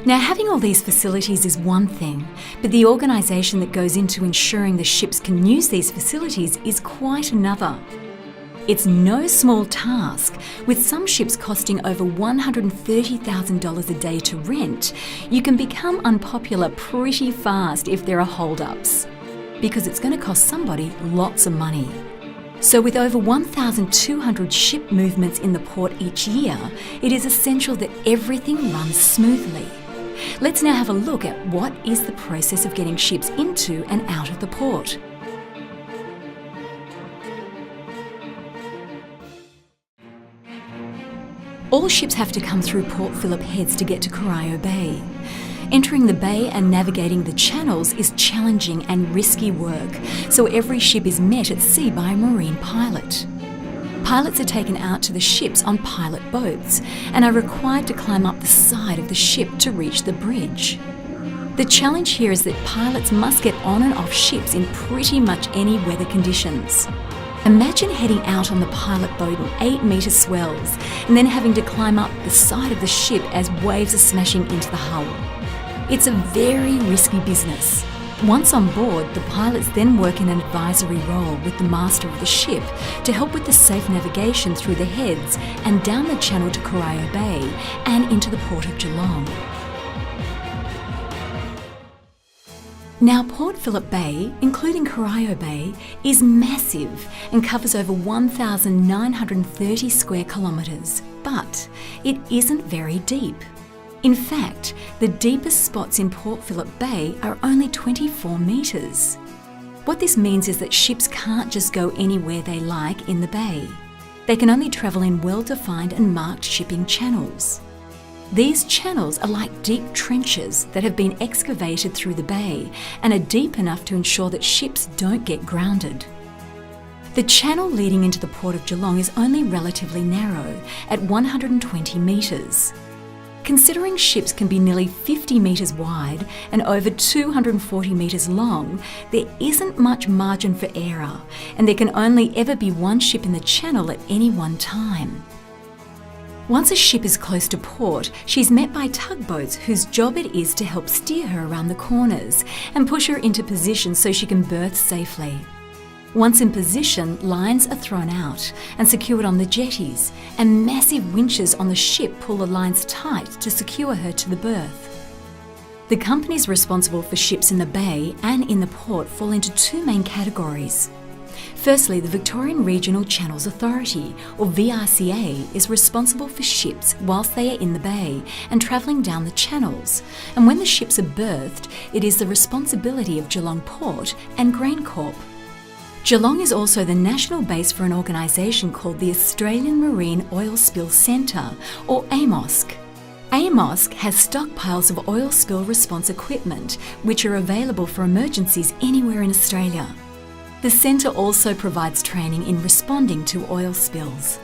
Now, having all these facilities is one thing, but the organisation that goes into ensuring the ships can use these facilities is quite another. It's no small task. With some ships costing over $130,000 a day to rent, you can become unpopular pretty fast if there are hold-ups, because it's going to cost somebody lots of money. So with over 1,200 ship movements in the port each year, it is essential that everything runs smoothly. Let's now have a look at what is the process of getting ships into and out of the port. All ships have to come through Port Phillip Heads to get to Corio Bay. Entering the bay and navigating the channels is challenging and risky work, so every ship is met at sea by a marine pilot. Pilots are taken out to the ships on pilot boats and are required to climb up the side of the ship to reach the bridge. The challenge here is that pilots must get on and off ships in pretty much any weather conditions. Imagine heading out on the pilot boat in 8-metre swells and then having to climb up the side of the ship as waves are smashing into the hull. It's a very risky business. Once on board, the pilots then work in an advisory role with the master of the ship to help with the safe navigation through the heads and down the channel to Corio Bay and into the port of Geelong. Now, Port Phillip Bay, including Corio Bay, is massive and covers over 1,930 square kilometres, but it isn't very deep. In fact, the deepest spots in Port Phillip Bay are only 24 metres. What this means is that ships can't just go anywhere they like in the bay. They can only travel in well-defined and marked shipping channels. These channels are like deep trenches that have been excavated through the bay and are deep enough to ensure that ships don't get grounded. The channel leading into the Port of Geelong is only relatively narrow, at 120 metres. Considering ships can be nearly 50 metres wide and over 240 metres long, there isn't much margin for error, and there can only ever be one ship in the channel at any one time. Once a ship is close to port, she's met by tugboats whose job it is to help steer her around the corners and push her into position so she can berth safely. Once in position, lines are thrown out and secured on the jetties, and massive winches on the ship pull the lines tight to secure her to the berth. The companies responsible for ships in the bay and in the port fall into two main categories. Firstly, the Victorian Regional Channels Authority, or VRCA, is responsible for ships whilst they are in the bay and travelling down the channels, and when the ships are berthed, it is the responsibility of Geelong Port and GrainCorp. Geelong is also the national base for an organisation called the Australian Marine Oil Spill Centre, or AMOSC. AMOSC has stockpiles of oil spill response equipment, which are available for emergencies anywhere in Australia. The centre also provides training in responding to oil spills.